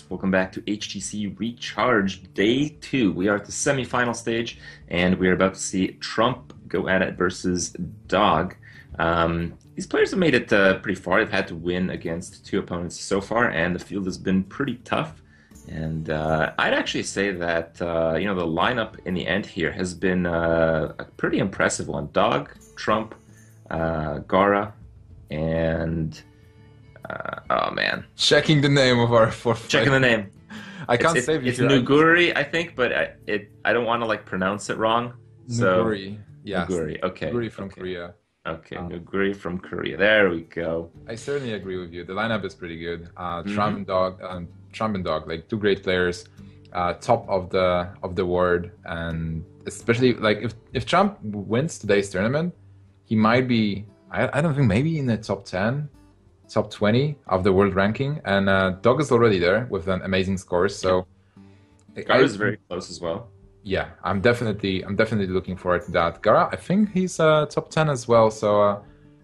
welcome back to HTC Recharge Day 2. We are at the semi-final stage, and we are about to see Trump go at it versus Dog. These players have made it pretty far. They've had to win against two opponents so far, and the field has been pretty tough. And I'd actually say that the lineup in the end here has been a pretty impressive one. Dog, Trump, Gara, and oh man, checking the name of our fourth. Checking the name. I can't save you. It's Nuguri, I think, but I don't want to like pronounce it wrong. So Nuguri, yes. Nuguri, okay. Nuguri from Korea. Okay, Nuguri from Korea. There we go. I certainly agree with you. The lineup is pretty good. Trump and Dog, like two great players, top of the world, and especially like if Trump wins today's tournament, he might be. I don't think maybe in the top 10, top 20 of the world ranking, and Dog is already there with an amazing score. So Gara is very close as well. Yeah, I'm definitely looking forward to that. Gara, I think he's top 10 as well. So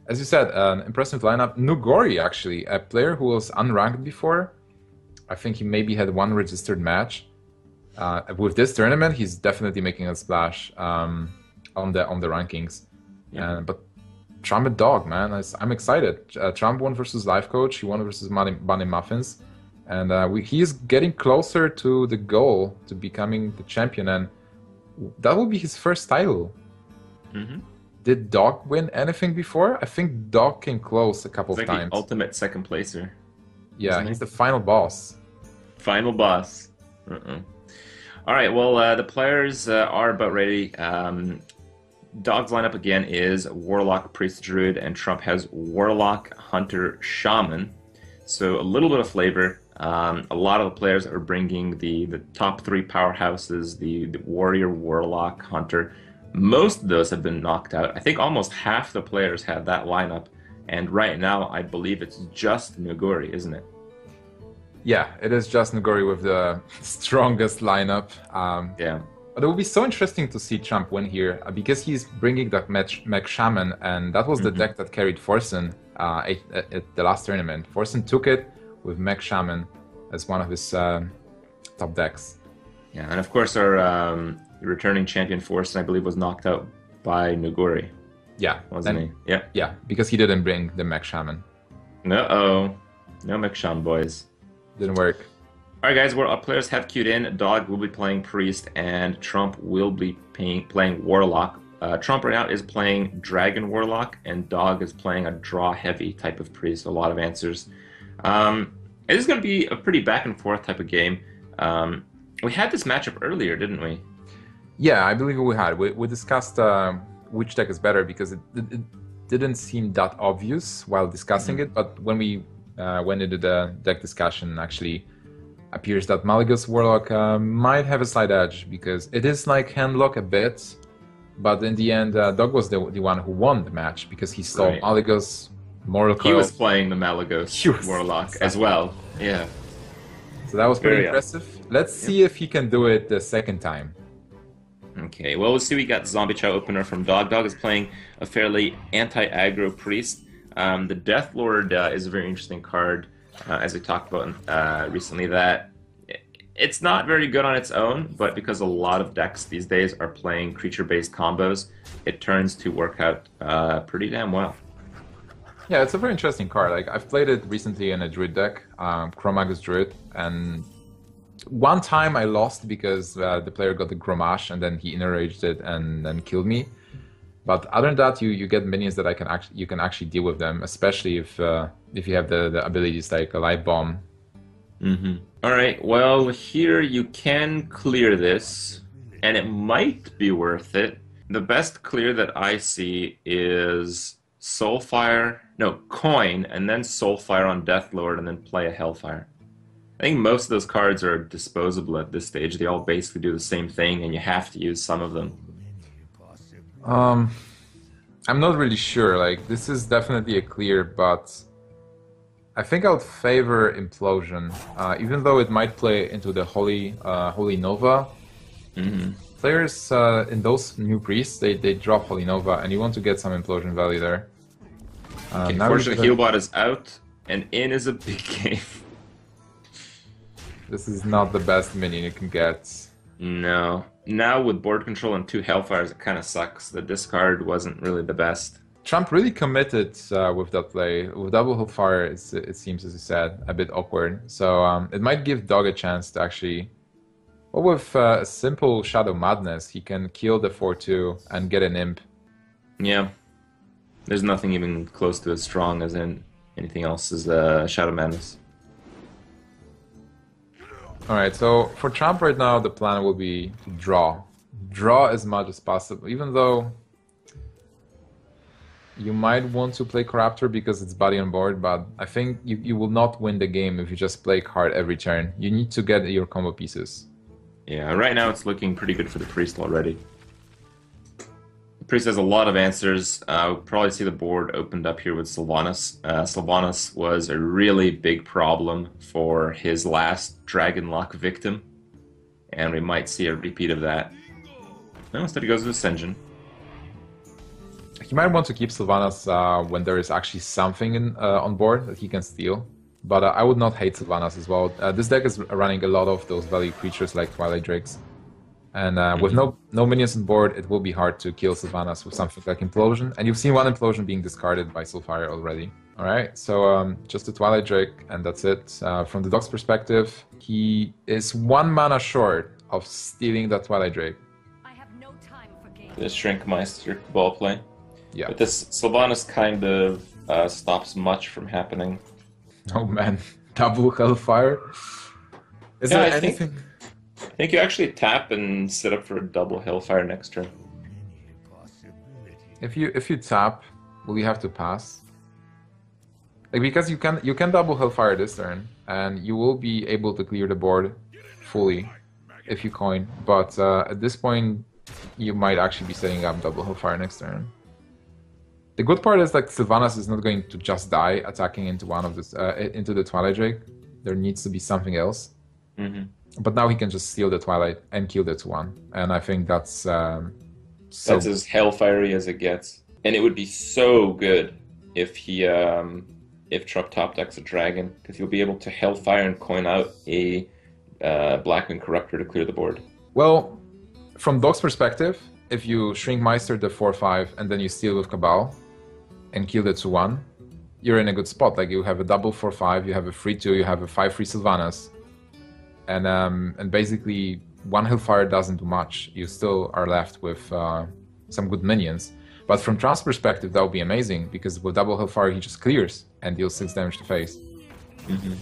as you said, an impressive lineup. Nuguri, actually, a player who was unranked before. I think he maybe had one registered match. With this tournament, he's definitely making a splash on the rankings. Yeah. But Trump and Dog, man, I'm excited. Trump won versus Life Coach. He won versus Bunny Muffins. And he's getting closer to the goal to becoming the champion. And that will be his first title. Mm-hmm. Did Dog win anything before? I think Dog came close a couple of times. The ultimate second placer. Yeah, he's the final boss. Final boss. All right, well, the players are about ready. Dog's lineup again is Warlock, Priest, Druid, and Trump has Warlock, Hunter, Shaman. So a little bit of flavor. A lot of the players are bringing the top three powerhouses, the Warrior, Warlock, Hunter. Most of those have been knocked out. I think almost half the players have that lineup. And right now, I believe it's just Nuguri, isn't it? Yeah, it is just Nuguri with the strongest lineup. Yeah. But it will be so interesting to see Trump win here because he's bringing that Mech Shaman, and that was the deck that carried Forsen at the last tournament. Forsen took it with Mech Shaman as one of his top decks. Yeah, and of course our returning champion Forsen, I believe, was knocked out by Nuguri. Yeah, wasn't he? Yeah. Yeah, because he didn't bring the Mech Shaman. No Mech Shaman, boys. Didn't work. All right, guys, our players have queued in. Dog will be playing Priest, and Trump will be playing Warlock. Trump right now is playing Dragon Warlock, and Dog is playing a draw-heavy type of Priest. A lot of answers. It is going to be a pretty back-and-forth type of game. We had this matchup earlier, didn't we? Yeah, I believe we had. We discussed which deck is better because it didn't seem that obvious while discussing it, but when we went into the deck discussion, actually appears that Malygos Warlock might have a slight edge because it is like handlock a bit, but in the end, Dog was the one who won the match because he stole Malygos, Mortal Coil. He was playing the Malygos Warlock as well. Yeah. So that was pretty impressive. Let's see if he can do it the second time. Okay, well, let's see. We got Zombie Chow opener from Dog. Dog is playing a fairly anti-aggro Priest. The Death Lord is a very interesting card. As we talked about recently, that it's not very good on its own, but because a lot of decks these days are playing creature-based combos, it turns to work out pretty damn well. Yeah, it's a very interesting card. Like I've played it recently in a Druid deck, Chromagus Druid, and one time I lost because the player got the Gromash and then he enraged it and then killed me. But other than that, you get minions that you can actually deal with them, especially if you have the abilities like a Light Bomb. All right, well, here you can clear this, and it might be worth it. The best clear that I see is Coin, and then Soulfire on Death Lord, and then play a Hellfire. I think most of those cards are disposable at this stage. They all basically do the same thing, and you have to use some of them. I'm not really sure. Like this is definitely a clear, but I think I would favor Implosion, even though it might play into the Holy Nova. Players in those new priests, they drop Holy Nova, and you want to get some Implosion value there. Unfortunately, Healbot is out, and in is a big game. This is not the best minion you can get. No. Now with board control and 2 Hellfires, it kind of sucks. The discard wasn't really the best. Trump really committed with that play. With double Hellfire, it seems, as you said, a bit awkward. So it might give Dog a chance to actually... Well, with a simple Shadow Madness, he can kill the 4-2 and get an Imp. Yeah. There's nothing even close to as strong as in anything else as Shadow Madness. Alright, so for Trump right now, the plan will be to draw. Draw as much as possible, even though you might want to play Corruptor because it's body on board, but I think you will not win the game if you just play card every turn. You need to get your combo pieces. Yeah, right now it's looking pretty good for the Priest already. The Priest has a lot of answers. We'll probably see the board opened up here with Sylvanas. Sylvanas was a really big problem for his last Dragon Lock victim, and we might see a repeat of that. No, instead he goes with Ascension. He might want to keep Sylvanas when there is actually something on board that he can steal. But I would not hate Sylvanas as well. This deck is running a lot of those value creatures like Twilight Drakes. And with no minions on board, it will be hard to kill Sylvanas with something like Implosion. And you've seen one Implosion being discarded by Soulfire already. Alright, so just a Twilight Drake, and that's it. From the Dog's perspective, he is 1 mana short of stealing that Twilight Drake. I have no time for games. The Shrinkmeister ball play. Yeah. But this Sylvanas kind of stops much from happening. Oh man, double Hellfire? Is Yeah, there I anything? I think you actually tap and set up for a double Hellfire next turn. If you tap, will you have to pass? Like, because you can double Hellfire this turn, and you will be able to clear the board fully if you coin. But at this point, you might actually be setting up double Hellfire next turn. The good part is like Sylvanas is not going to just die attacking into one of this into the Twilight Drake. There needs to be something else. Mm-hmm. But now he can just steal the Twilight and kill the 2/1, and I think that's That's as Hellfiery as it gets. And it would be so good if he if Trump top decks a dragon, because he'll be able to Hellfire and coin out a Blackwing Corruptor to clear the board. Well, from Dog's perspective, if you Shrinkmeister the 4/5 and then you steal with Cabal and kill the 2/1, you're in a good spot. Like, you have a double 4/5, you have a 3/2, you have a 5/3 Sylvanas, and basically 1 Hellfire doesn't do much. You still are left with some good minions. But from Trump's perspective, that would be amazing, because with double Hellfire he just clears and deals 6 damage to face. Mm-hmm.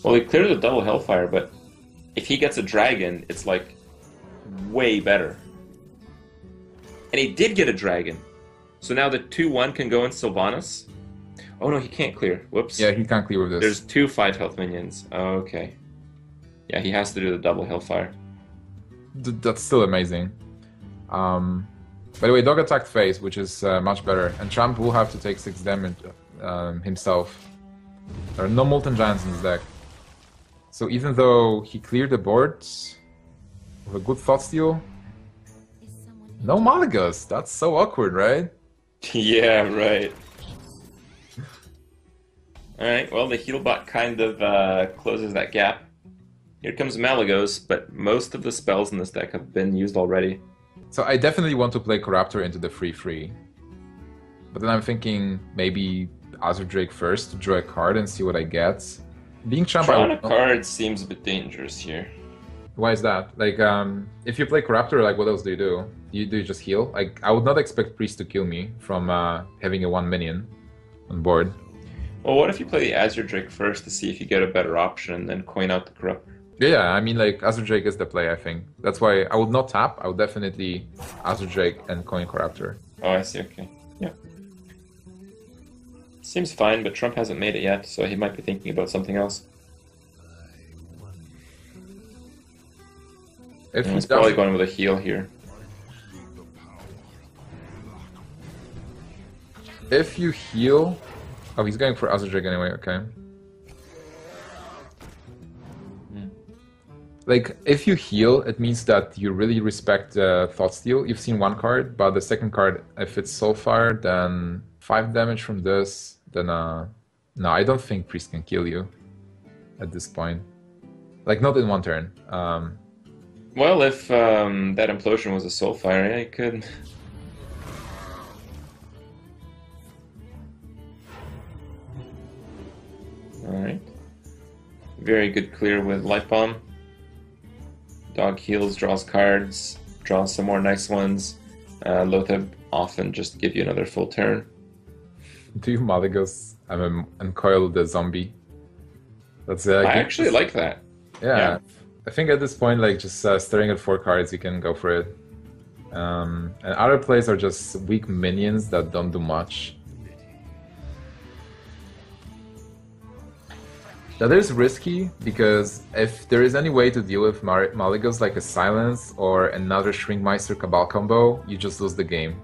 Well, he cleared the double Hellfire, but if he gets a dragon, it's like way better. And he did get a dragon. So now the 2/1 can go in Sylvanas. Oh no, he can't clear. Whoops. Yeah, he can't clear with this. There's 2 5 health minions. Oh, okay. Yeah, he has to do the double Hellfire. That's still amazing. By the way, Dog attacked face, which is much better. And Trump will have to take 6 damage himself. There are no Molten Giants in this deck. So even though he cleared the board with a good Thought Steal, no Malagas. That's so awkward, right? Yeah, right. Alright, well, the Healbot kind of closes that gap. Here comes Malagos, but most of the spells in this deck have been used already. So I definitely want to play Corruptor into the 3/3. But then I'm thinking maybe Azure Drake first to draw a card and see what I get. Being Trump, Drawing a card seems a bit dangerous here. Why is that? Like, if you play Corruptor, like, what else do? Do you just heal? Like, I would not expect Priest to kill me from having a 1 minion on board. Well, what if you play the Azure Drake first to see if you get a better option and then coin out the Corruptor? Yeah, I mean, like, Azure Drake is the play, I think. That's why I would not tap. I would definitely Azure Drake and coin Corruptor. Oh, I see, okay. Yeah. Seems fine, but Trump hasn't made it yet, so he might be thinking about something else. He's probably going with a heal here. If you heal... Oh, he's going for Azure Drake anyway, okay. Like, if you heal, it means that you really respect Thought Steal. You've seen 1 card, but the second card, if it's Soulfire, then 5 damage from this, then no, I don't think Priest can kill you at this point. Like not in one turn. Well, if that implosion was a Soulfire, yeah, you could. Alright. Very good clear with Light Bomb. Dog heals, draws cards, draws some more nice ones. Lotheb often just give you another full turn. Do you Malygos uncoil the zombie? That's I actually like that. Yeah. I think at this point, like just staring at 4 cards, you can go for it. And other plays are just weak minions that don't do much. That is risky, because if there is any way to deal with Malygos like a Silence or another Shrinkmeister Cabal combo, you just lose the game.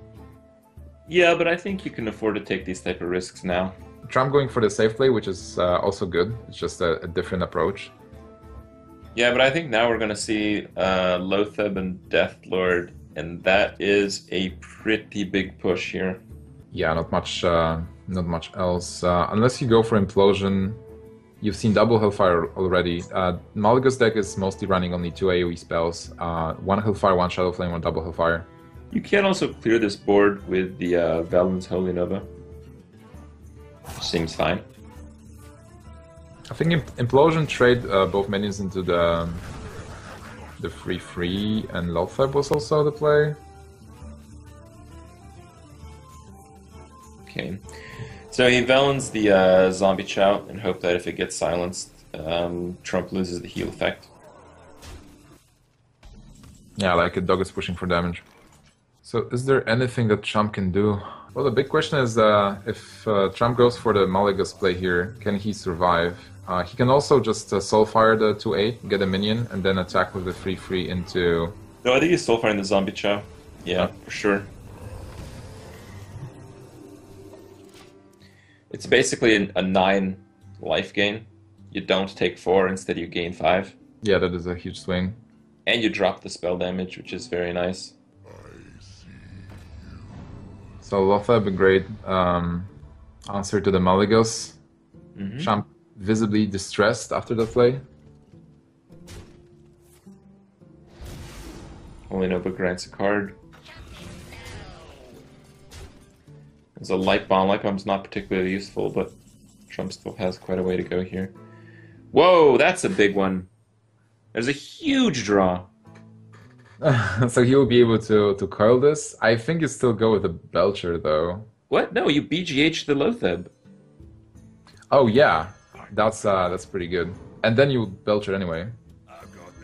Yeah, but I think you can afford to take these type of risks now. Trump going for the safe play, which is also good. It's just a different approach. Yeah, but I think now we're going to see Lotheb and Deathlord, and that is a pretty big push here. Yeah, not much else. Unless you go for Implosion. You've seen double Hellfire already. Malygos deck is mostly running only 2 AoE spells. 1 Hellfire, 1 Shadow Flame, 1 double Hellfire. You can also clear this board with the Valen's Holy Nova. Seems fine. I think Implosion trade both minions into the 3/3, and Lotheb was also the play. Okay. So he Valens the Zombie Chow and hope that if it gets silenced, Trump loses the heal effect. Yeah, like a dog is pushing for damage. So is there anything that Trump can do? Well, the big question is if Trump goes for the Malygos play here, can he survive? He can also just Soulfire the 2/8, get a minion, and then attack with the 3/3 into... No, I think he's Soulfiring the Zombie Chow. Yeah, for sure. It's basically a 9 life gain. You don't take 4, instead you gain 5. Yeah, that is a huge swing. And you drop the spell damage, which is very nice. So Lotheb, a great answer to the Malygos. Champ visibly distressed after the play. Holy Nova grants a card. There's a Light Bomb. Light Bomb's not particularly useful, but Trump still has quite a way to go here. Whoa, that's a big one. There's a huge draw. So he will be able to coil this. I think you still go with the Belcher, though. What? No, you BGH the Lotheb. Oh, yeah. That's pretty good. And then you Belcher anyway.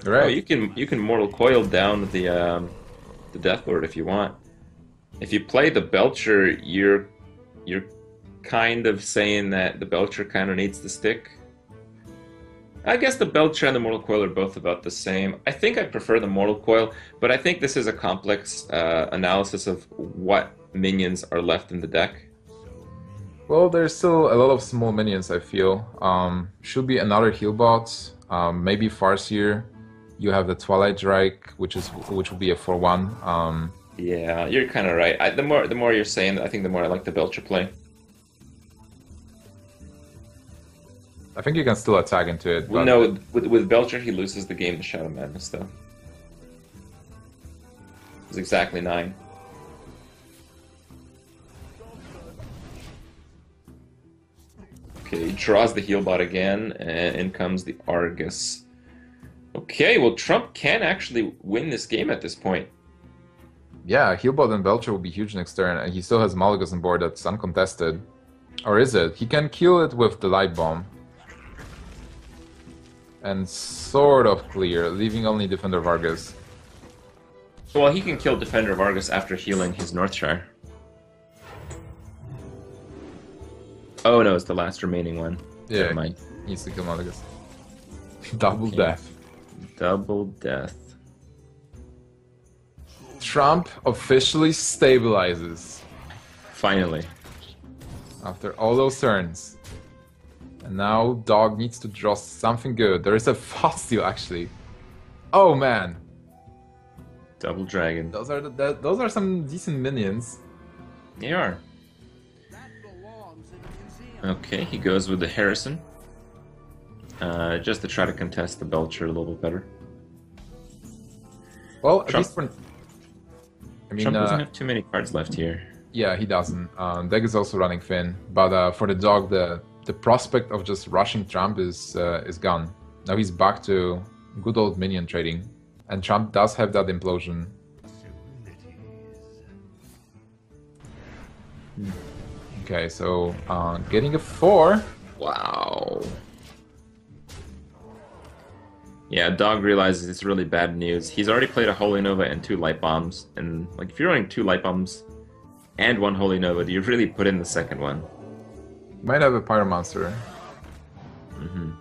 Right. Oh, you can Mortal Coil down the Deathlord if you want. If you play the Belcher, you're kind of saying that the Belcher kind of needs to stick. I guess the Belcher and the Mortal Coil are both about the same. I think I prefer the Mortal Coil, but I think this is a complex analysis of what minions are left in the deck. Well, there's still a lot of small minions, I feel. Should be another heal bot, maybe Farseer. You have the Twilight Drake, which will be a 4/1. Yeah, you're kind of right. The more you're saying, I think the more I like the Belcher play. I think you can still attack into it. Well, no, with Belcher, he loses the game to Shadow Madness, though. It's exactly 9. Okay, he draws the heal bot again, and in comes the Argus. Okay, well, Trump can actually win this game at this point. Yeah, Healbot and Belcher will be huge next turn, and he still has Malygos on board that's uncontested. Or is it? He can kill it with the Light Bomb. And sort of clear, leaving only Defender of Argus. Well, he can kill Defender of Argus after healing his Northshire. Oh no, it's the last remaining one. Yeah, Never mind. He needs to kill Malygos. Double Okay. death. Double death. Trump officially stabilizes. Finally. After all those turns. And now Dog needs to draw something good. There is a fast steal actually. Oh man. Double Dragon. Those are some decent minions. They are. Okay, he goes with the Harrison. just to try to contest the Belcher a little bit better. Well, at Trump- least for... I mean, Trump doesn't have too many cards left here. yeah, he doesn't. Deck is also running thin, but for the dog, the prospect of just rushing Trump is gone. Now he's back to good old minion trading, and Trump does have that implosion. Okay, so getting a 4. Wow. Yeah, Dog realizes it's really bad news. He's already played a Holy Nova and 2 Light Bombs, and like if you're running 2 Light Bombs and 1 Holy Nova, do you really put in the second one? Might have a Pyromancer. Mm-hmm.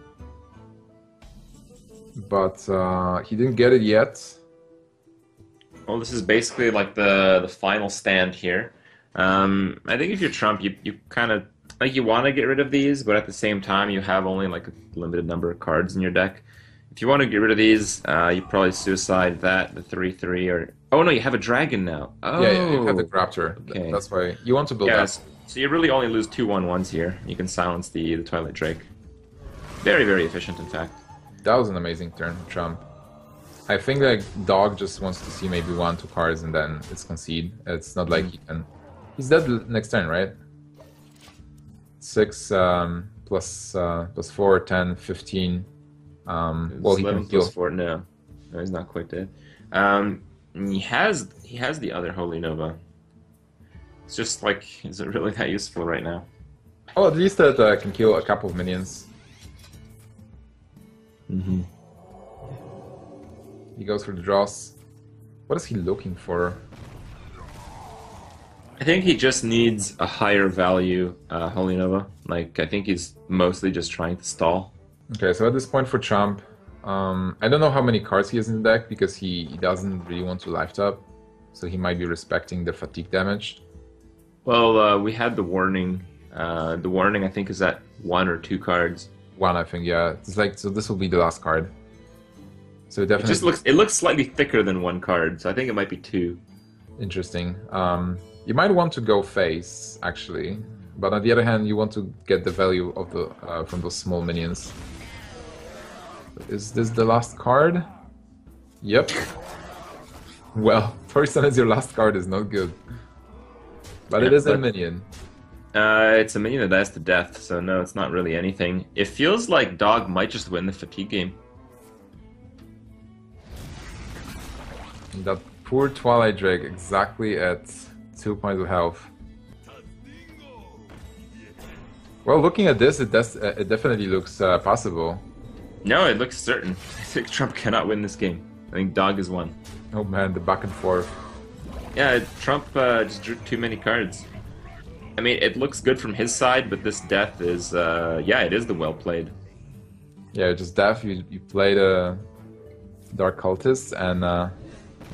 But he didn't get it yet. Well, this is basically like the final stand here. I think if you're Trump, you kind of like you want to get rid of these, but at the same time, you have only like a limited number of cards in your deck. If you want to get rid of these, you probably suicide that, the 3/3, or oh no, you have a dragon now. Oh, Yeah, you have the Raptor. Okay. That's why you want to build yeah. up. So you really only lose 2 1/1s here. You can silence the Twilight Drake. Very, very efficient, in fact. That was an amazing turn, Trump. I think like Dog just wants to see maybe 1, 2 cards and then it's concede. It's not like he can. He's dead next turn, right? 6 plus 4, 10, 15. Well, he can heal. 4. No, he's not quite dead. He has the other Holy Nova. It's just like, is it really that useful right now? Oh, at least that can kill a couple of minions. Mm-hmm. He goes for the draws. What is he looking for? I think he just needs a higher value Holy Nova. Like, I think he's mostly just trying to stall. Okay, so at this point for Trump, I don't know how many cards he has in the deck because he doesn't really want to life tap, so he might be respecting the fatigue damage. Well, we had the warning. The warning, I think, is at 1 or 2 cards. 1, I think, yeah. It's like, so this will be the last card. So It definitely just looks slightly thicker than 1 card, so I think it might be 2. interesting. You might want to go face, actually, but on the other hand, you want to get the value of the from those small minions. Is this the last card? Yep. Well, Torison as your last card is not good. But it is a minion. It's a minion that dies to death, so no, it's not really anything. It feels like Dog might just win the fatigue game. That poor Twilight Drake exactly at 2 points of health. Well, looking at this, it definitely looks possible. No, it looks certain. I think Trump cannot win this game. I think Dog is won. Oh man, the back and forth. Yeah, Trump just drew too many cards. I mean, it looks good from his side, but this death is, yeah, it is the well played. Yeah, just death, you play the Dark Cultist, and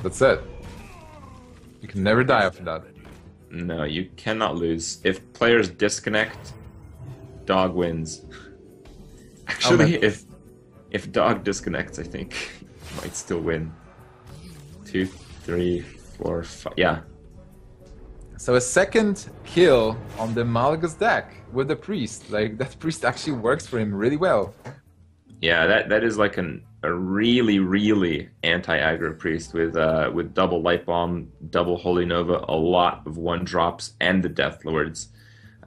that's it. You can never die after that. No, you cannot lose. If players disconnect, Dog wins. Actually, if Dog disconnects, I think he might still win. 2, 3, 4, 5. Yeah. So a second kill on the Malgus deck with the priest. Like, that priest actually works for him really well. Yeah, that is like a really, really anti-aggro priest with double Light Bomb, double Holy Nova, a lot of 1-drops, and the Death Lords.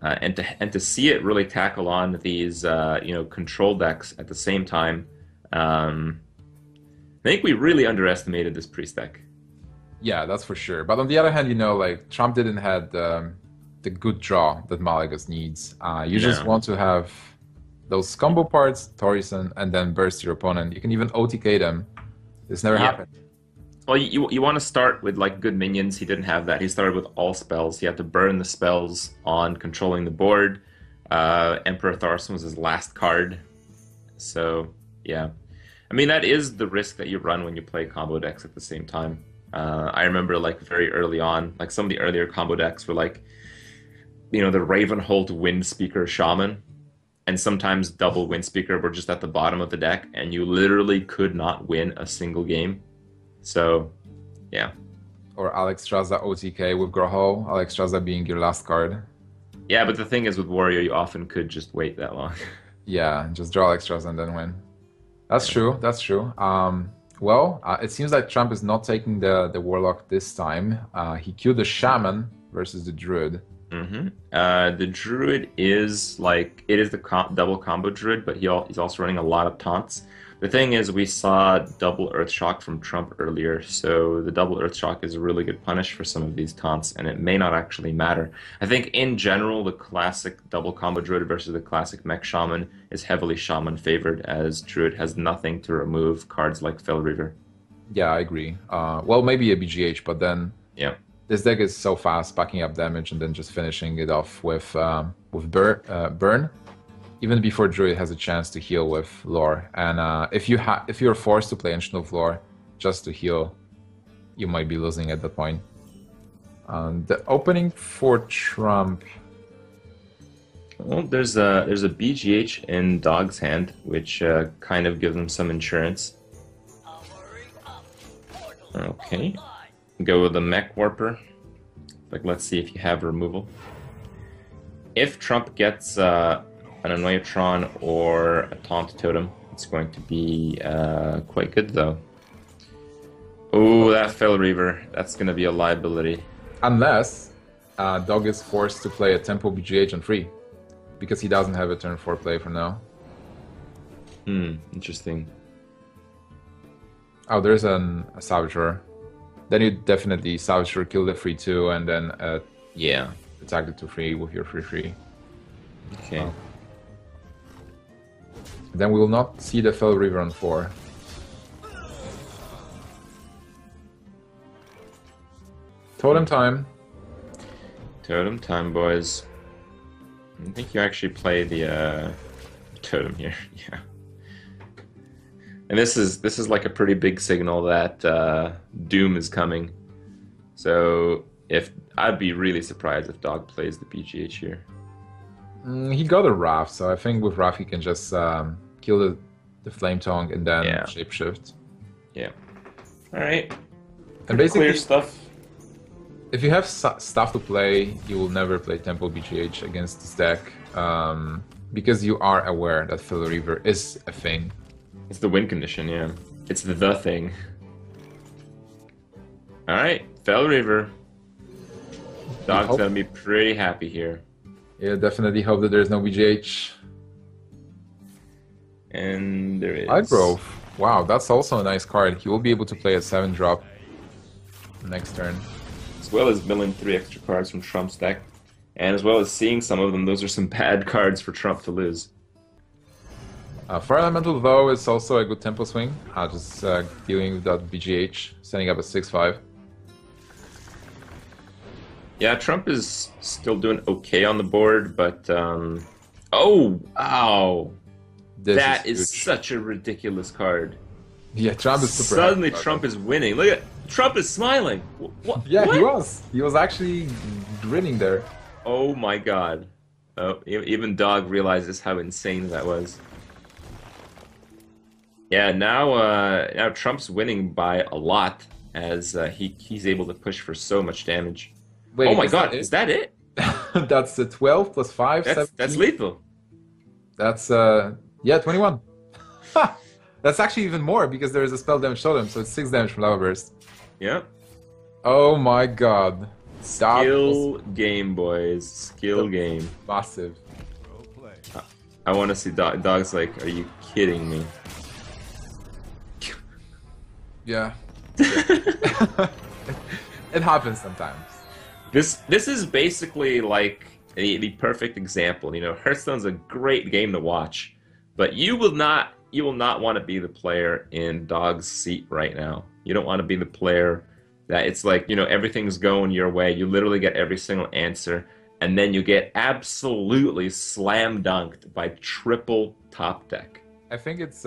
And to see it really tackle on these control decks at the same time, I think we really underestimated this priest deck. Yeah, that's for sure. But on the other hand, like, Trump didn't have the good draw that Malgus needs. You just want to have those combo parts, Torison, and then burst your opponent. You can even OTK them. This never happened. Well, you want to start with like good minions. He didn't have that. He started with all spells. He had to burn the spells on controlling the board. Emperor Tharson was his last card. So, yeah. I mean, that is the risk that you run when you play combo decks at the same time. I remember like very early on, like some of the earlier combo decks were like, the Ravenhold Windspeaker Shaman, and sometimes double Windspeaker were just at the bottom of the deck, and you literally could not win a single game. So, yeah. Or Alexstrasza OTK with Groho, Alexstrasza being your last card. Yeah, but the thing is with Warrior, you often could just wait that long. Yeah, just draw extras and then win. That's true. That's true. It seems like Trump is not taking the Warlock this time. He killed the Shaman versus the Druid. The Druid is like it is the double combo Druid, but he's also running a lot of taunts. The thing is, we saw double Earth Shock from Trump earlier, so the double Earth Shock is a really good punish for some of these taunts, and it may not actually matter. I think in general, the classic double combo Druid versus the classic mech Shaman is heavily Shaman favored, as Druid has nothing to remove cards like Fel Reaver. Yeah, I agree. Well, maybe a BGH, but then Yeah. this deck is so fast, packing up damage and then just finishing it off with burn. Even before Druid has a chance to heal with lore, and if you're forced to play Ancient of Lore just to heal, you might be losing at that point. The opening for Trump. Well, there's a BGH in Dog's hand, which kind of gives him some insurance. Okay, go with the Mech Warper. Like, let's see if you have removal. If Trump gets an Annoyatron or a Taunt Totem, it's going to be quite good though. Oh, that Fel Reaver, that's going to be a liability. Unless Dog is forced to play a Tempo BGH on free, because he doesn't have a turn 4 play for now. Interesting. Oh, there's a Salvager. Then you definitely Salvager, kill the free 2, and then Yeah. attack the 2/3 with your 3/3. Okay. Oh. Then we will not see the Fel Reaver on 4. Totem time. Totem time, boys. I think you actually play the totem here. Yeah. And this is like a pretty big signal that Doom is coming. So I'd be really surprised if Dog plays the BGH here. He got a Wrath, so I think with Wrath he can just kill the Flame Tongue and then shapeshift. Yeah. All right. And basically, clear stuff. if you have stuff to play, you will never play Tempo BGH against this deck, because you are aware that Fel Reaver is a thing. It's the win condition, yeah. It's the thing. All right, Fel Reaver. Dog's gonna be pretty happy here. Yeah, definitely hope that there's no BGH. And there is. Igrove. Wow, that's also a nice card. He will be able to play a 7-drop next turn. As well as milling 3 extra cards from Trump's deck. And as well as seeing some of them, those are some bad cards for Trump to lose. Fire Elemental, though, is also a good tempo swing. Just dealing with that BGH, setting up a 6/5. Yeah, Trump is still doing okay on the board, but oh, wow. That is such a ridiculous card. Yeah, Trump is super Suddenly Trump is winning. Look at Trump is smiling. What? Yeah, what? he was. He was actually grinning there. Oh my god. Oh, even Dog realizes how insane that was. Yeah, now Trump's winning by a lot as he's able to push for so much damage. Wait, oh my god, is that it? That's the 12 plus 5, that's lethal. That's yeah, 21. That's actually even more because there is a spell damage totem, so it's 6 damage from Lava Burst. Yeah. Oh my god. Skill game, boys. Skill game. Massive. I want to see Dog's like, are you kidding me? Yeah. It happens sometimes. This is basically like the perfect example. You know, Hearthstone's a great game to watch, but you will not want to be the player in Dog's seat right now. You don't want to be the player that it's like, you know, everything's going your way. You literally get every single answer, and then you get absolutely slam dunked by triple top deck. I think it's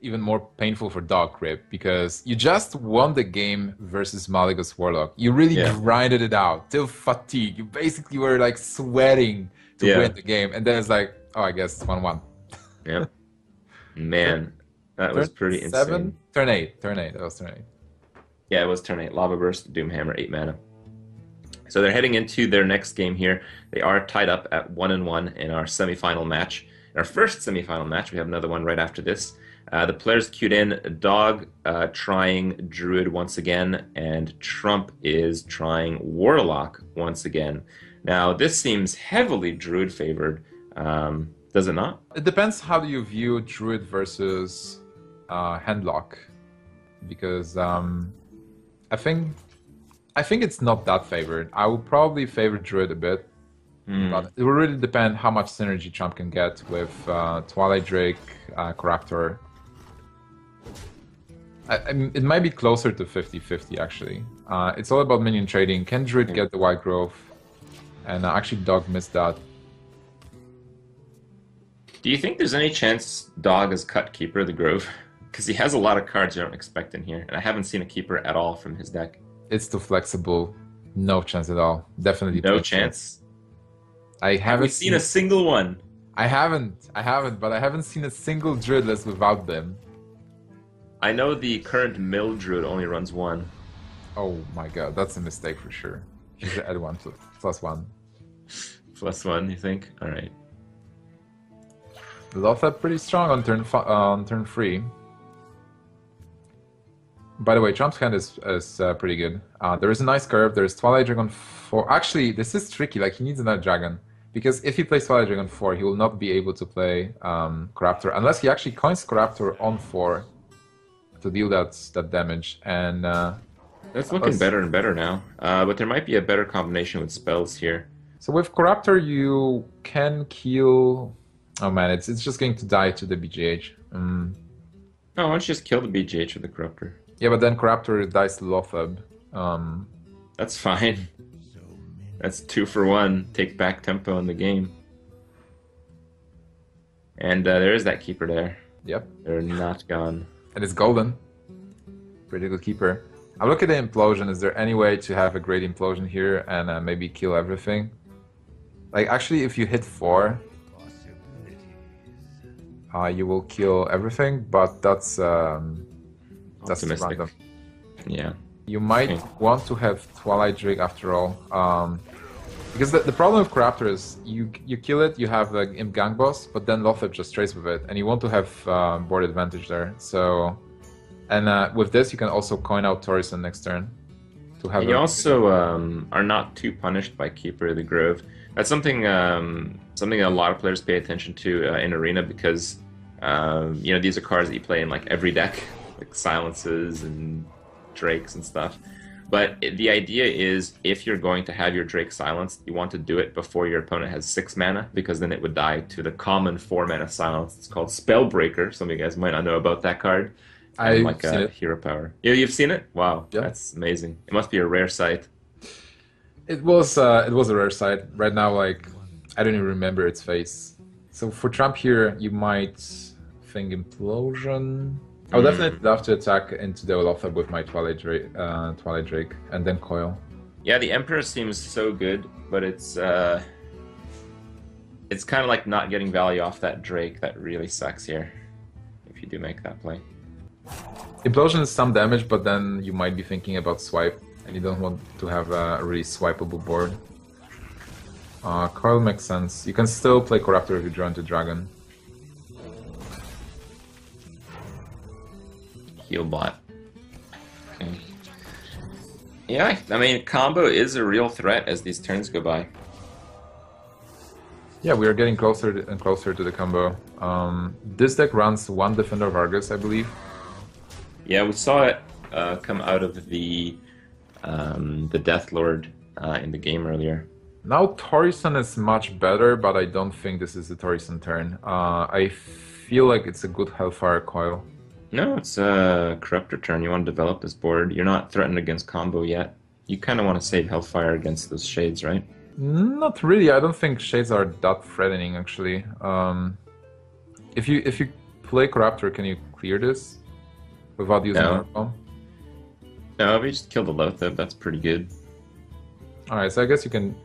even more painful for Dog Grip because you just won the game versus Malygos Warlock. You really grinded it out till fatigue. You basically were like sweating to win the game, and then it's like, oh, I guess 1-1. Yeah. Man, that was pretty insane. Turn 8. That was turn 8. Yeah, it was turn 8. Lava Burst, Doomhammer, 8 mana. So they're heading into their next game here. They are tied up at 1-1 in our semifinal match. our first semifinal match. We have another one right after this. The players queued in Dog trying Druid once again, and Trump is trying Warlock once again. Now, this seems heavily Druid favored, does it not? It depends how do you view Druid versus Handlock, because I think it's not that favored. I would probably favor Druid a bit, but it will really depend how much synergy Trump can get with Twilight Drake, Corruptor. It might be closer to 50-50 actually. It's all about minion trading. Can Druid get the White Growth? And actually Dog missed that. Do you think there's any chance Dog has cut Keeper of the Grove? Because he has a lot of cards you don't expect in here, and I haven't seen a Keeper at all from his deck. It's too flexible. No chance at all. Definitely no chance. Have we seen a single one? I haven't, but I haven't seen a single Druid list without them. I know the current mill Druid only runs one. Oh my god, that's a mistake for sure. You should add one plus one. Plus one, you think? All right. Lothar pretty strong on turn 3. By the way, Trump's hand is pretty good. There is a nice curve. There is Twilight Dragon 4. Actually, this is tricky. Like, he needs another dragon. Because if he plays Twilight Dragon 4, he will not be able to play Corruptor. Unless he actually coins Corruptor on 4 to deal that damage. And that's looking better and better now. But there might be a better combination with spells here. So with Corruptor, you can kill... Oh man, it's just going to die to the BGH. No, why don't you just kill the BGH with the Corruptor? Yeah, but then Corruptor dies to Lothab. That's fine. That's 2 for 1. Take back tempo in the game. And there is that Keeper there. Yep. They're not gone. And it's golden. Pretty good Keeper. I look at the Implosion. Is there any way to have a great Implosion here and maybe kill everything? Like, actually, if you hit 4... you will kill everything, but that's random. Yeah. You might want to have Twilight Drake after all, because the problem with Corruptor is you kill it, you have like Imp Gang Boss, but then Lothar just trades with it, and you want to have board advantage there. So, and with this you can also coin out Torison next turn to have. And you also are not too punished by Keeper of the Grove. That's something something a lot of players pay attention to in Arena, because you know, these are cards that you play in like every deck, like Silences and Drakes and stuff. But the idea is, if you're going to have your Drake silenced, you want to do it before your opponent has 6 mana, because then it would die to the common 4 mana silence. It's called Spellbreaker. Some of you guys might not know about that card. I've like seen it. Hero Power. Yeah, you've seen it? Wow, Yep. That's amazing. It must be a rare sight. It was a rare sight. Right now, like, I don't even remember its face. So for Trump here, you might think Implosion. I would definitely love to attack into the Lothar with my Twilight Drake, and then Coil. Yeah, the Emperor seems so good, but it's kind of like not getting value off that Drake. That really sucks here, if you do make that play. Implosion is some damage, but then you might be thinking about swipe, and you don't want to have a really swipeable board. Coil makes sense. You can still play Corruptor if you draw into Dragon. Heal bot. Okay. Yeah, I mean, combo is a real threat as these turns go by. Yeah, we are getting closer and closer to the combo. This deck runs 1 Defender of Argus, I believe. Yeah, we saw it come out of the Death Lord in the game earlier. Now Torison is much better, but I don't think this is a Torison turn. I feel like it's a good Hellfire Coil. No, it's a Corruptor turn. You want to develop this board. You're not threatened against combo yet. You kind of want to save Hellfire against those Shades, right? Not really. I don't think Shades are that threatening, actually. If you play Corruptor, can you clear this without using Orphan? No, if you just kill the Lothar, that's pretty good. Alright, so I guess you can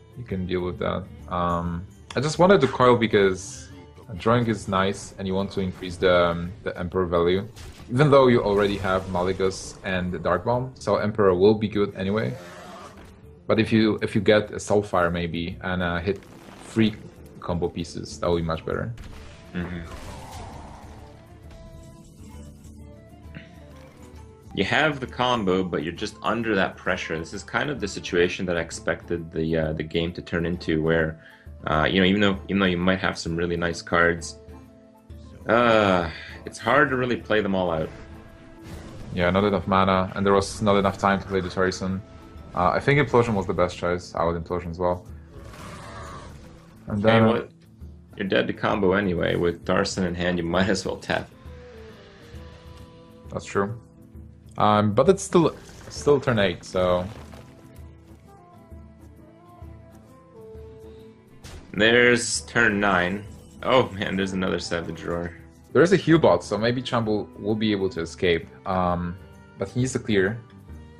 deal with that. I just wanted to coil because drawing is nice, and you want to increase the Emperor value. Even though you already have Malygos and the Dark Bomb, so Emperor will be good anyway. But if you get a Soulfire maybe and hit 3 combo pieces, that will be much better. Mhm. You have the combo, but you're just under that pressure. This is kind of the situation that I expected the game to turn into, where you know, even though you might have some really nice cards, it's hard to really play them all out. Yeah, not enough mana, and there was not enough time to play this Horizon. I think Implosion was the best choice. I would Implosion as well. And Okay, then, well, you're dead to combo anyway. With Darson in hand, you might as well tap. that's true. But it's still turn 8, so There's turn 9. Oh man, there's another Savage Roar. there is a heal bot, so maybe Chumble will be able to escape. But he needs to clear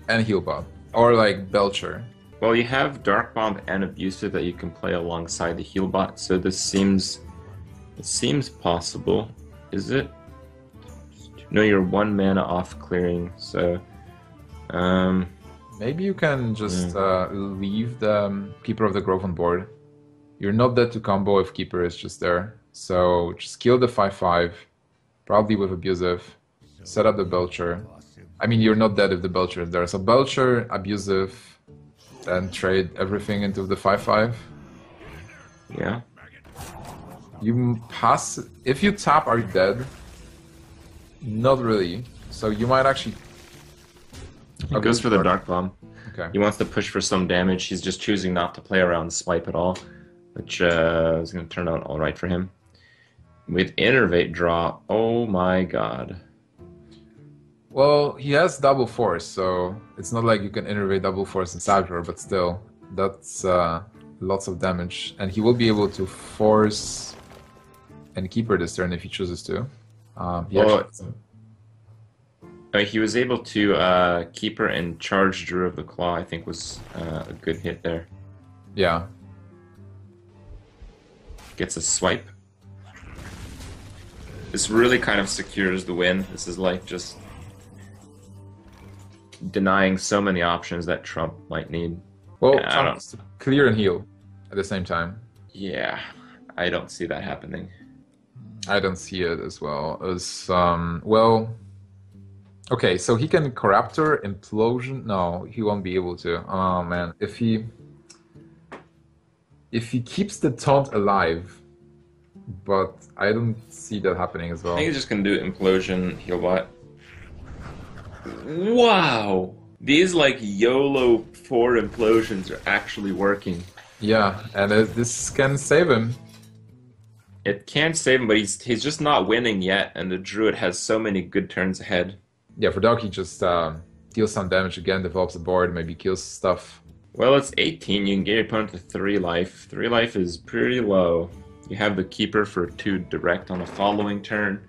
and heal bot, or like Belcher. Well, you have Dark Bomb and Abusive that you can play alongside the heal bot, so this seems possible. Is it? No, you're 1 mana off clearing, so Maybe you can just leave the Keeper of the Grove on board. You're not dead to combo if Keeper is just there. So just kill the 5/5, probably with Abusive, set up the Belcher. I mean, you're not dead if the Belcher is there. So Belcher, Abusive, and trade everything into the 5/5. yeah. You pass... If you tap, are you dead? Not really. So you might actually... He goes for the Dark Bomb. Okay. He wants to push for some damage. He's just choosing not to play around Swipe at all, which is going to turn out all right for him. With Innervate draw, oh my god. Well, he has double force, so it's not like you can innervate double force in Savage, but still, that's lots of damage. And he will be able to force and Keeper this turn if he chooses to. He was able to Keeper and charge Druid of the Claw, I think was a good hit there. Yeah. Gets a swipe. This really kind of secures the win. This is like just denying so many options that Trump might need. Well, Yeah, I Trump don't- has to clear and heal at the same time. Yeah, I don't see that happening. I don't see it as well. As well, okay, so he can Corruptor, Implosion. No, he won't be able to. Oh man, if he keeps the taunt alive, but I don't see that happening as well. I think he's just gonna do Implosion, Healbot. Wow! These like YOLO 4 implosions are actually working. Yeah, and this can save him. It can save him, but he's just not winning yet, and the Druid has so many good turns ahead. Yeah, for Dark he just deals some damage again, develops the board, maybe kills stuff. Well, it's 18. You can get your opponent to 3 life. 3 life is pretty low. You have the Keeper for 2 direct on the following turn.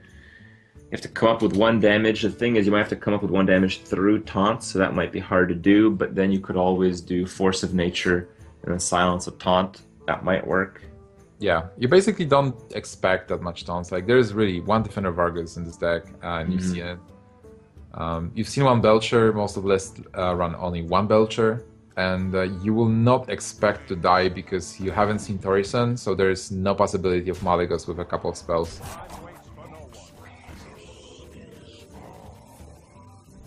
You have to come up with 1 damage. The thing is, you might have to come up with 1 damage through taunts, so that might be hard to do, but then you could always do Force of Nature and then Silence of Taunt. That might work. Yeah, you basically don't expect that much taunts. Like, there's really 1 Defender Vargas in this deck, and you've seen it. You've seen 1 Belcher, most of the list run only 1 Belcher, and you will not expect to die because you haven't seen Torison, so there's no possibility of Malygos with a couple of spells.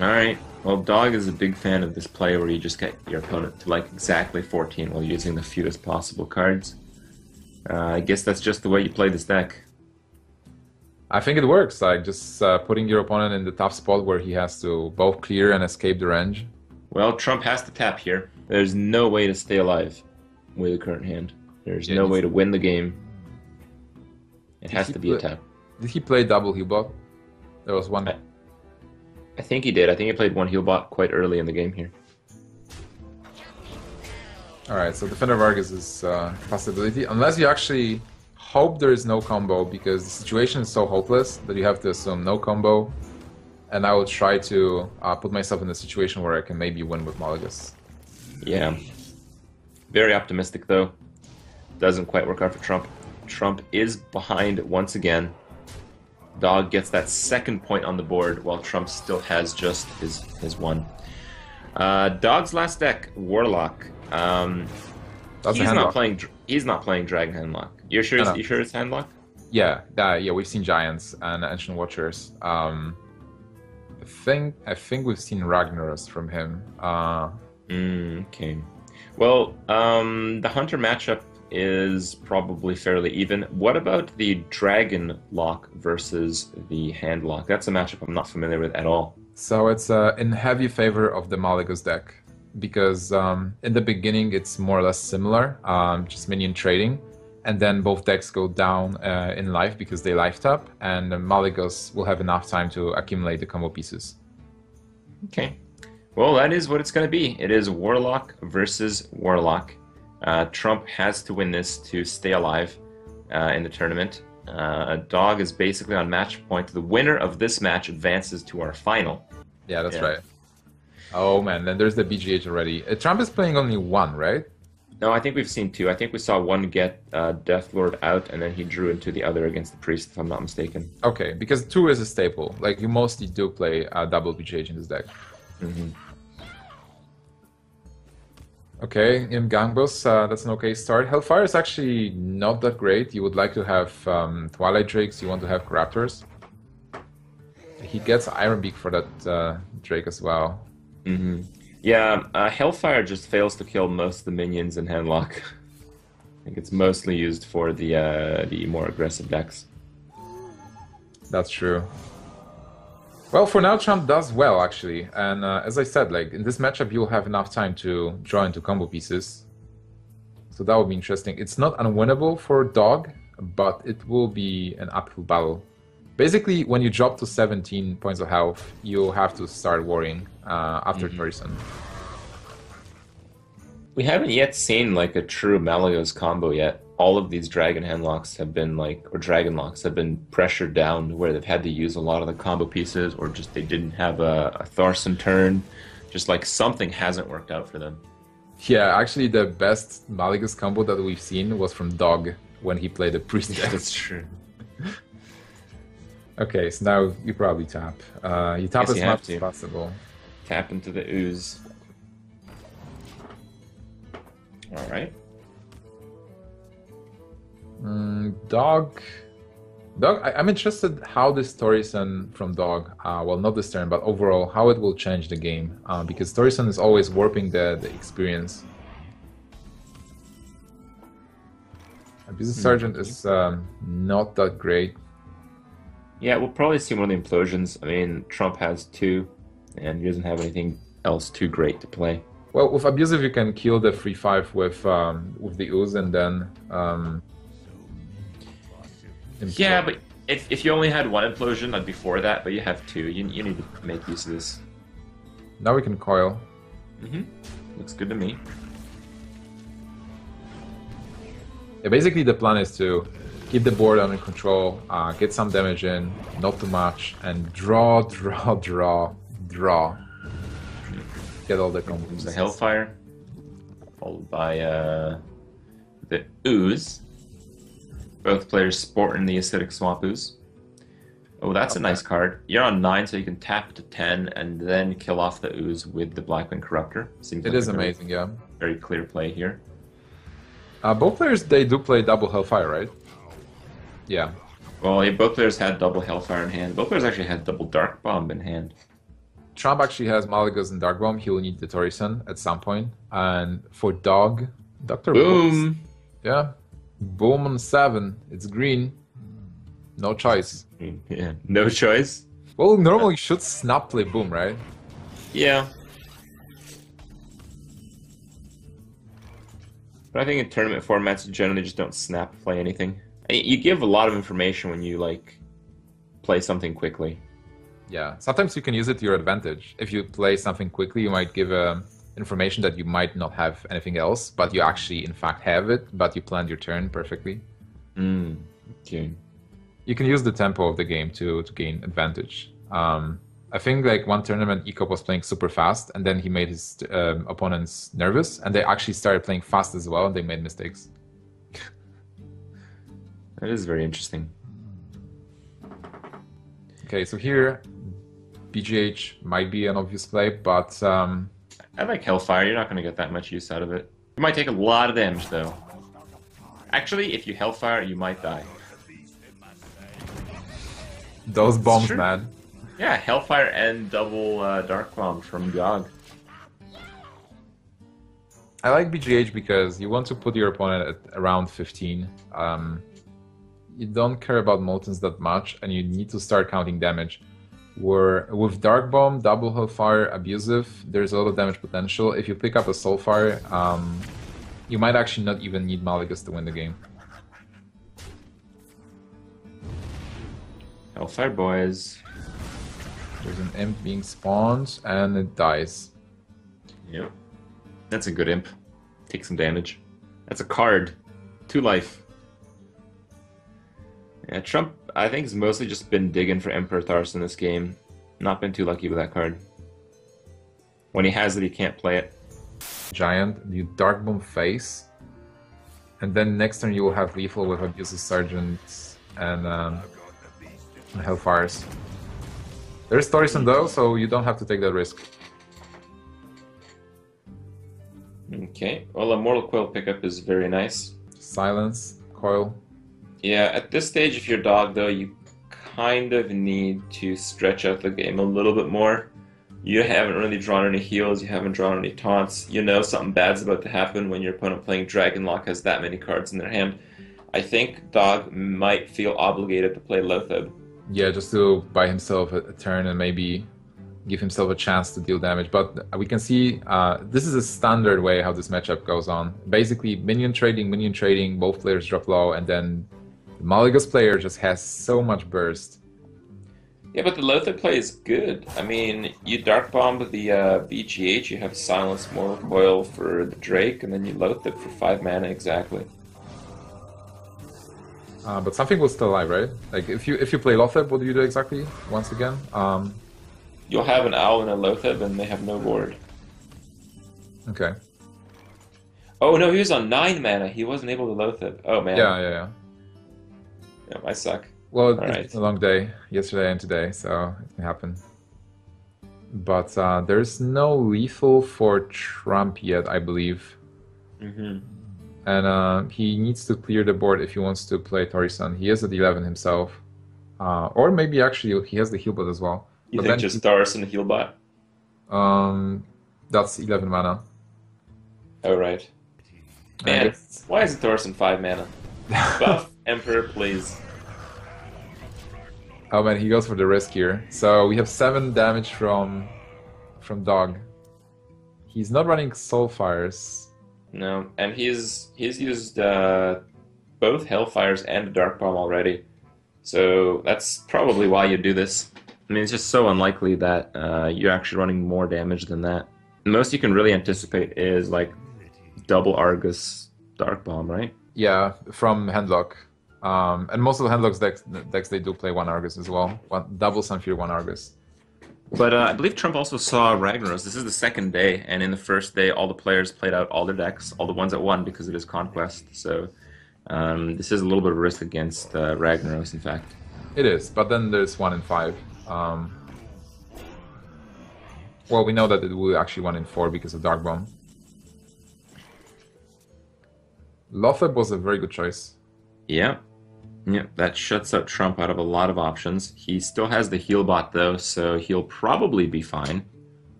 Alright, well, Dog is a big fan of this play where you just get your opponent to like exactly 14 while using the fewest possible cards. I guess that's just the way you play this deck. I think it works, like just putting your opponent in the tough spot where he has to both clear and escape the range. Well, Trump has to tap here. There's no way to stay alive with the current hand. There's no way to win the game. It has to be a tap. Did he play double Healbot? There was one. I think he did. I think he played 1 Healbot quite early in the game here. Alright, so Defender Vargas is a possibility. Unless you actually hope there is no combo, because the situation is so hopeless that you have to assume no combo. And I will try to put myself in a situation where I can maybe win with Malygos. Yeah. Very optimistic, though. Doesn't quite work out for Trump. Trump is behind once again. Dog gets that 2nd point on the board, while Trump still has just his 1. Dog's last deck, Warlock. That's He's a not handlock. playing. He's not playing Dragon Handlock. You're sure? No. You sure it's Handlock? Yeah, yeah, we've seen giants and ancient watchers. I think we've seen Ragnaros from him. Okay. Well, the hunter matchup is probably fairly even. What about the dragon lock versus the hand lock? That's a matchup I'm not familiar with at all. So it's in heavy favor of the Malygos deck because in the beginning it's more or less similar, just minion trading, and then both decks go down in life because they life tap, and Malygos will have enough time to accumulate the combo pieces. Okay. Well, that is what it's going to be. It is Warlock versus Warlock. Trump has to win this to stay alive in the tournament. Dog is basically on match point. The winner of this match advances to our final. Yeah, that's right. Oh man, then there's the BGH already. Trump is playing only one, right? No, I think we've seen two. I think we saw one get Death Lord out, and then he drew into the other against the Priest, if I'm not mistaken. Okay, because two is a staple. Like, you mostly do play double BGH in this deck. Mm-hmm. Okay, in Gangbus, that's an okay start. Hellfire is actually not that great. You would like to have Twilight Drakes, you want to have Raptors. He gets Ironbeak for that Drake as well. Mm-hmm. Yeah, Hellfire just fails to kill most of the minions in Handlock. I think it's mostly used for the more aggressive decks. That's true. Well, for now, Trump does well, actually. And as I said, like in this matchup, you'll have enough time to draw into combo pieces. So that would be interesting. It's not unwinnable for Dog, but it will be an uphill battle. Basically, when you drop to 17 points of health, you'll have to start worrying after Torison. We haven't yet seen like a true Malygos combo yet. All of these dragon handlocks have been or dragon locks have been pressured down where they've had to use a lot of the combo pieces, or just they didn't have a Thorson turn. Just like something hasn't worked out for them. Yeah, actually the best Malygos combo that we've seen was from Dog when he played the Priest deck. That's true. Okay, so now you probably tap. You tap as much as possible. Tap into the ooze. Alright. Dog, I'm interested how this Torison from Dog, well, not this turn, but overall, how it will change the game, because Torison is always warping the experience. Abusive Sergeant is not that great. Yeah, we'll probably see one of the implosions. I mean, Trump has two, and he doesn't have anything else too great to play. Well, with Abusive, you can kill the 3/5 with the ooze, and then yeah, but if you only had one implosion, I'd be for that. But you have two. You need to make use of this. Now we can coil. Looks good to me. Yeah, basically the plan is to keep the board under control, get some damage in, not too much, and draw. Get all the combos. The Hellfire, followed by the Ooze. Both players sporting the Acidic Swamp Ooze. Oh, that's a nice card. You're on 9, so you can tap to 10 and then kill off the Ooze with the Blackwing Corruptor. Seems it like is amazing, yeah. Very clear play here. Both players, they do play double Hellfire, right? Yeah. Well, yeah, both players had double Hellfire in hand. Both players actually had double Dark Bomb in hand. Trump actually has Malygos and Dark Bomb. He will need the Torison at some point. And for Dog, Dr. Boom! Yeah. Boom on 7. It's green. No choice. Yeah, no choice. Well, normally you should snap play Boom, right? Yeah. But I think in tournament formats, you generally just don't snap play anything. You give a lot of information when you, like, play something quickly. Yeah, sometimes you can use it to your advantage. If you play something quickly, you might give information that you might not have anything else, but you actually, in fact, have it, but you planned your turn perfectly. Okay. You can use the tempo of the game to gain advantage. I think, like, one tournament, Ecop was playing super fast, and then he made his opponents nervous, and they actually started playing fast as well, and they made mistakes. That is very interesting. Okay, so here, BGH might be an obvious play, but I like Hellfire. You're not going to get that much use out of it. You might take a lot of damage, though. Actually, if you Hellfire, you might die. Those It's bombs, true. man. Yeah, Hellfire and double Dark Bomb from Dog. I like BGH because you want to put your opponent at around 15. You don't care about Moltens that much, and you need to start counting damage. Where with Dark Bomb, double Hellfire, Abusive, there's a lot of damage potential. If you pick up a Soulfire, you might actually not even need Mallegus to win the game. Hellfire boys. There's an Imp being spawned, and it dies. Yep. That's a good imp. Take some damage. That's a card. 2 life. Yeah, Trump, I think, has mostly just been digging for Emperor Thars in this game. Not been too lucky with that card. When he has it, he can't play it. Giant, you Dark Bomb face, and then next turn you will have Lethal with Abusive Sergeant and Hellfires. There's Torison though, so you don't have to take that risk. Okay. Well, a Mortal Coil pickup is very nice. Silence, Coil. Yeah, at this stage, if you're Dog, though, you kind of need to stretch out the game a little bit more. You haven't really drawn any heals, you haven't drawn any taunts. You know something bad's about to happen when your opponent playing Dragonlock has that many cards in their hand. I think Dog might feel obligated to play Loatheb. Yeah, just to buy himself a turn and maybe give himself a chance to deal damage. But we can see this is a standard way how this matchup goes on. Basically, minion trading, both players drop low, and then the Mallegus player just has so much burst. Yeah, but the Loatheb play is good. I mean, you Dark Bomb with the BGH, you have Silence Mortal Coil for the Drake, and then you Loatheb for 5 mana exactly. But something will still lie, right? Like if you play Lotheb, what do you do exactly? Once again, You'll have an Owl and a Loatheb, and they have no board. okay. Oh no, he was on 9 mana. He wasn't able to Loatheb. Oh man. Yeah. Yeah, I suck. Well, it's Alright. been a long day, yesterday and today, so it can happen. But there's no lethal for Trump yet, I believe. Mm-hmm. And he needs to clear the board if he wants to play Torisan. He is at 11 himself. Or maybe actually he has the heal bot as well. You But think then just Doris and the heal bot? that's 11 mana. Oh right. I Man, guess- why is Doris in 5 mana? Buff Emperor, please. Oh man, he goes for the risk here. So we have 7 damage from Dog. He's not running Soulfires. No, and he's used both Hellfires and a Dark Bomb already. So that's probably why you do this. I mean, it's just so unlikely that you're actually running more damage than that. The most you can really anticipate is like double Argus Dark Bomb, right? Yeah, from Handlock. And most of the Handlock's decks they do play 1 Argus as well. Double Sunfear, 1 Argus. But I believe Trump also saw Ragnaros. This is the second day, and in the first day, all the players played out all their decks, all the ones that won because it is Conquest. So this is a little bit of a risk against Ragnaros, in fact. It is, but then there's 1 in 5. Well, we know that it will actually 1 in 4 because of Dark Bomb. Lotheb was a very good choice. Yeah. Yeah, that shuts out Trump out of a lot of options. He still has the heal bot, though, so he'll probably be fine.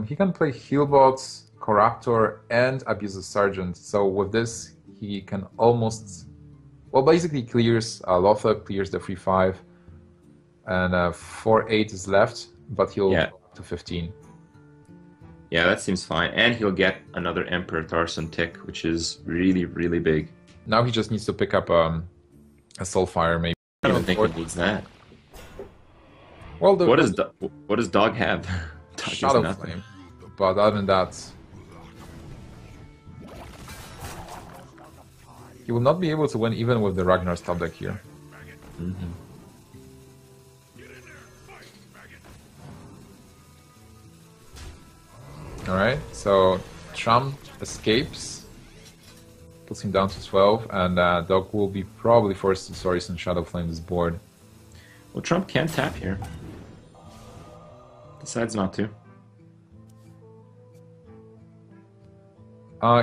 He can play Healbot, Corruptor, and Abusive Sergeant. So with this, he can almost... Well, basically clears Lotheb, clears the 3-5, and 4-8 is left, but he'll go up to 15. Yeah, that seems fine. And he'll get another Emperor Tharson tick, which is really, really big. Now he just needs to pick up a Soulfire, maybe. I don't think he needs that. Well, What does Dog have? Dog has Shadow nothing. Flame. But other than that, he will not be able to win even with the Ragnar's top deck here. Mm-hmm. Alright, so Trump escapes, puts him down to 12, and Dog will be probably forced to Soris and Shadow Flame this board. Well, Trump can tap here. Decides not to.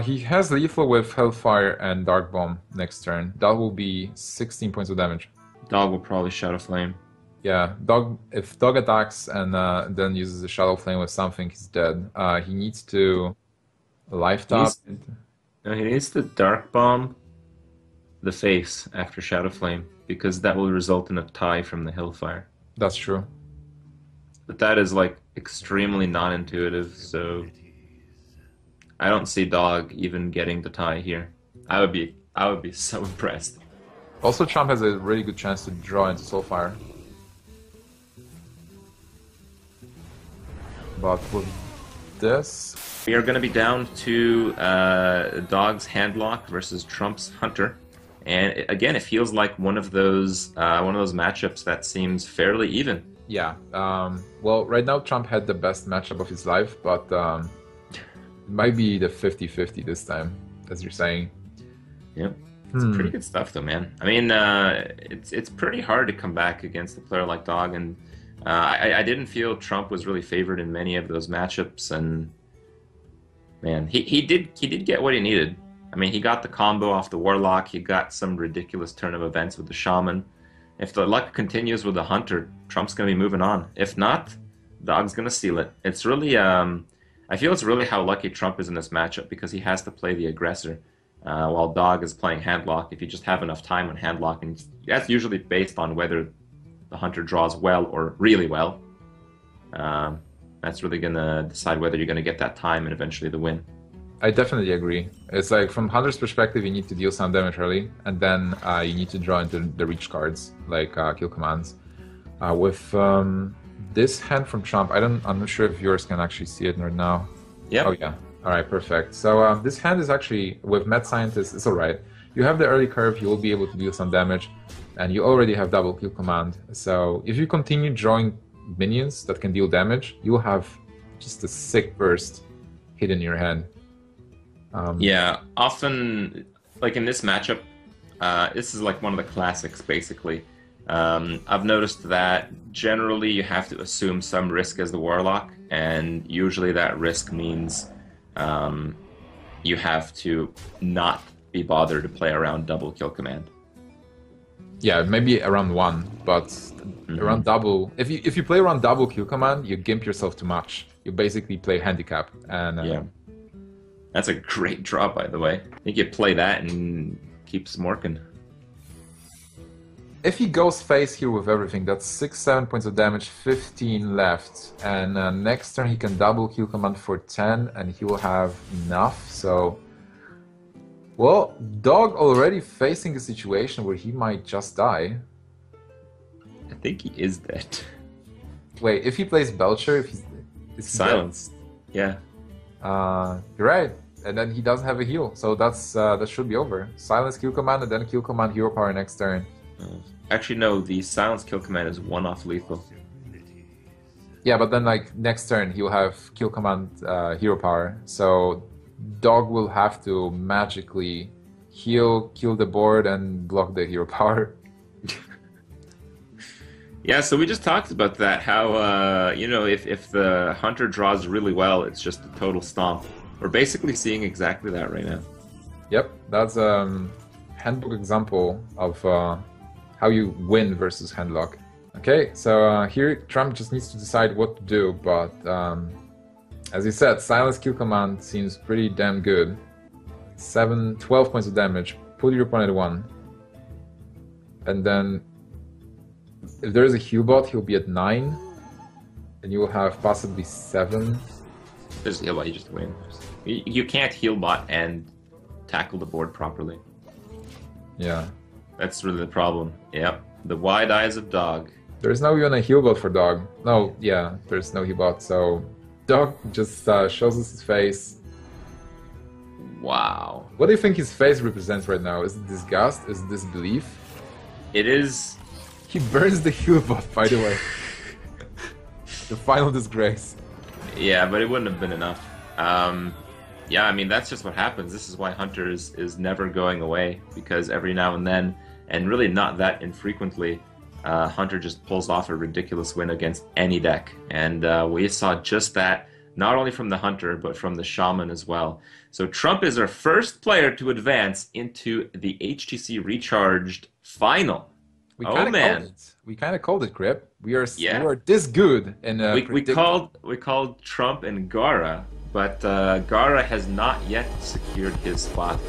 He has lethal with Hellfire and Dark Bomb next turn. That will be 16 points of damage. Dog will probably Shadow Flame. Yeah, dog. If dog attacks and then uses a shadow flame with something, he's dead. He needs to life tap. He's no, he needs to dark bomb the face after Shadow Flame because that will result in a tie from the Hillfire. That's true. But that is like extremely non-intuitive, so I don't see Dog even getting the tie here. I would be so impressed. Also, Trump has a really good chance to draw into Soulfire. But with this, We are going to be down to Dog's Handlock versus Trump's Hunter, and again, it feels like one of those matchups that seems fairly even. yeah. Well, right now Trump had the best matchup of his life, but it might be the 50-50 this time, as you're saying. Yep. It's pretty good stuff, though, man. I mean, it's pretty hard to come back against a player like Dog, and I didn't feel Trump was really favored in many of those matchups, and man, he did get what he needed. I mean, he got the combo off the Warlock. He got some ridiculous turn of events with the Shaman. If the luck continues with the Hunter, Trump's going to be moving on. If not, Dog's going to steal it. It's really, I feel it's really how lucky Trump is in this matchup because he has to play the aggressor while Dog is playing Handlock. If you just have enough time on Handlock, and that's usually based on whether the Hunter draws well or really well. That's really going to decide whether you're going to get that time and eventually the win. I definitely agree. It's like from Hunter's perspective, you need to deal some damage early, and then you need to draw into the reach cards like kill commands. With this hand from Trump, I'm not sure if viewers can actually see it right now. Yeah. Oh yeah. All right, perfect. So this hand is actually with Mad Scientist. It's all right. You have the early curve. You will be able to deal some damage, and you already have double kill command. So if you continue drawing minions that can deal damage, you will have just a sick burst hidden in your hand. Yeah, often, like in this matchup, this is like one of the classics, basically. I've noticed that generally you have to assume some risk as the Warlock, and usually that risk means you have to not be bothered to play around double kill command. Yeah, maybe around one, but around double. If you play around double kill command, you gimp yourself too much. You basically play handicap, and Yeah. That's a great draw, by the way. I think you play that and keeps working. if he goes face here with everything, that's 6-7 points of damage, 15 left, and next turn he can double kill command for 10, and he will have enough. So, well, Dog already facing a situation where he might just die. I think he is dead. Wait, if he plays Belcher, if he's Silenced. Yeah. You're right. And then he doesn't have a heal, so that should be over. Silence kill command and then kill command hero power next turn. Actually, no, the silence kill command is one off lethal. Yeah, but then like next turn he'll have kill command hero power, so Dog will have to magically heal, kill the board, and block the hero power. Yeah, so we just talked about that, how, if the hunter draws really well, it's just a total stomp. We're basically seeing exactly that right now. Yep, that's a handbook example of how you win versus handlock. Okay, so here Trump just needs to decide what to do, but as you said, silence kill command seems pretty damn good. 12 points of damage, put your opponent at 1. And then if there is a heal bot, he'll be at 9, and you will have possibly 7. There's a heal bot, you just win. You can't heal bot and tackle the board properly. Yeah. That's really the problem. Yep. The wide eyes of Dog. There's no even a heal bot for Dog. No, yeah, there's no heal bot, so Dog just shows us his face. Wow. What do you think his face represents right now? Is it disgust? Is it disbelief? It is... He burns the heal bot, by the way. The final disgrace. Yeah, but it wouldn't have been enough. Yeah, I mean, that's just what happens. This is why Hunter is never going away, because every now and then, and really not that infrequently, Hunter just pulls off a ridiculous win against any deck. And we saw just that, not only from the Hunter, but from the Shaman as well. So Trump is our first player to advance into the HTC Recharged final. We Oh, kind of man. called it. We kind of called it, Grip. Yeah. We are this good in We predicting. we called Trump and Gara, but Gara has not yet secured his spot